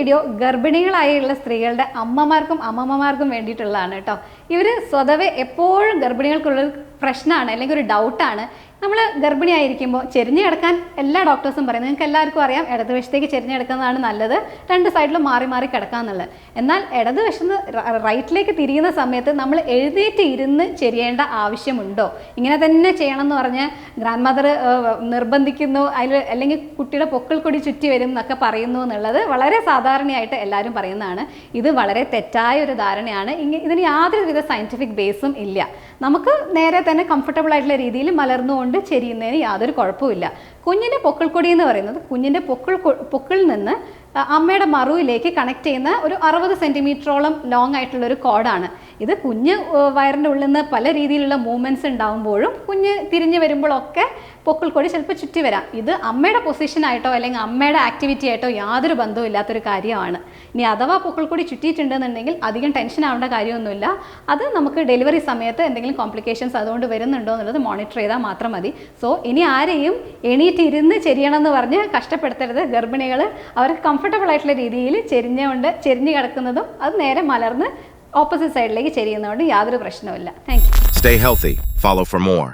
Video ഗർഭിണികളായുള്ള സ്ത്രീകളുടെ അമ്മമാർക്കും അമ്മമ്മമാർക്കും വേണ്ടിയിട്ടുള്ളതാണ് കേട്ടോ. ഇവർ സ്വതവേ എപ്പോഴും ഗർഭിണികൾക്കുള്ള പ്രശ്നമാണ് അല്ലെങ്കിൽ ഒരു ഡൗട്ടാണ്. നമ്മൾ ഗർഭിണിയായിരിക്കുമ്പോൾ ചെരിഞ്ഞ് കിടക്കാൻ എല്ലാ ഡോക്ടേഴ്സും പറയുന്നത്, നിങ്ങൾക്ക് എല്ലാവർക്കും അറിയാം ഇടതുവശത്തേക്ക് ചെരിഞ്ഞ് കിടക്കുന്നതാണ് നല്ലത്, രണ്ട് സൈഡിലും മാറി മാറി കിടക്കാന്നുള്ളത്. എന്നാൽ ഇടതുവശത്ത് റൈറ്റിലേക്ക് തിരിയുന്ന സമയത്ത് നമ്മൾ എഴുന്നേറ്റ് ഇരുന്ന് ചെരിയേണ്ട ആവശ്യമുണ്ടോ? ഇങ്ങനെ തന്നെ ചെയ്യണം എന്ന് പറഞ്ഞ് ഗ്രാൻഡ് മദർ നിർബന്ധിക്കുന്നു, അല്ലെങ്കിൽ കുട്ടിയുടെ പൊക്കിൾ കൊടി ചുറ്റി വരും എന്നൊക്കെ പറയുന്നു എന്നുള്ളത് വളരെ സാധാരണയായിട്ട് എല്ലാവരും പറയുന്നതാണ്. ഇത് വളരെ തെറ്റായ ഒരു ധാരണയാണ്. ഇതിന് യാതൊരുവിധ സയൻറ്റിഫിക് ബേസും ഇല്ല. നമുക്ക് നേരെ തന്നെ കംഫർട്ടബിൾ ആയിട്ടുള്ള രീതിയിൽ മലർന്നുകൊണ്ട് ചെരിയുന്നതിന് യാതൊരു കുഴപ്പമില്ല. കുഞ്ഞിൻ്റെ പൊക്കിൾക്കൊടി എന്ന് പറയുന്നത് കുഞ്ഞിൻ്റെ പൊക്കിളിൽ നിന്ന് അമ്മയുടെ മറുവിലേക്ക് കണക്ട് ചെയ്യുന്ന ഒരു 60 സെൻറ്റിമീറ്ററോളം ലോങ് ആയിട്ടുള്ളൊരു കോഡാണ്. ഇത് കുഞ്ഞ് വയറിൻ്റെ ഉള്ളിൽ നിന്ന് പല രീതിയിലുള്ള മൂവ്മെൻറ്റ്സ് ഉണ്ടാകുമ്പോഴും കുഞ്ഞ് തിരിഞ്ഞ് വരുമ്പോഴൊക്കെ പൊക്കിൾക്കൊടി ചിലപ്പോൾ ചുറ്റി വരാം. ഇത് അമ്മയുടെ പൊസിഷനായിട്ടോ അല്ലെങ്കിൽ അമ്മയുടെ ആക്ടിവിറ്റി ആയിട്ടോ യാതൊരു ബന്ധവും ഇല്ലാത്തൊരു കാര്യമാണ്. ഇനി അഥവാ പൊക്കിൾക്കൊടി ചുറ്റിയിട്ടുണ്ടെന്നുണ്ടെങ്കിൽ അധികം ടെൻഷൻ ആവേണ്ട കാര്യമൊന്നുമില്ല. അത് നമുക്ക് ഡെലിവറി സമയത്ത് എന്തെങ്കിലും കോംപ്ലിക്കേഷൻസ് അതുകൊണ്ട് വരുന്നുണ്ടോ എന്നുള്ളത് മോണിറ്റർ ചെയ്താൽ മാത്രം മതി. സോ ഇനി ആരെയും എണീറ്റ് ഇരുന്ന് ചെരിയണം എന്ന് പറഞ്ഞ് കഷ്ടപ്പെടുത്തരുത്. ഗർഭിണികൾ അവർക്ക് കംഫർട്ടബിൾ ആയിട്ടുള്ള രീതിയിൽ ചെരിഞ്ഞ് കിടക്കുന്നതും അത് നേരെ മലർന്ന് ഓപ്പോസിറ്റ് സൈഡിലേക്ക് ചെരിയുന്നതുകൊണ്ട് യാതൊരു പ്രശ്നവുമില്ല. Thank you. Stay healthy. Follow for more.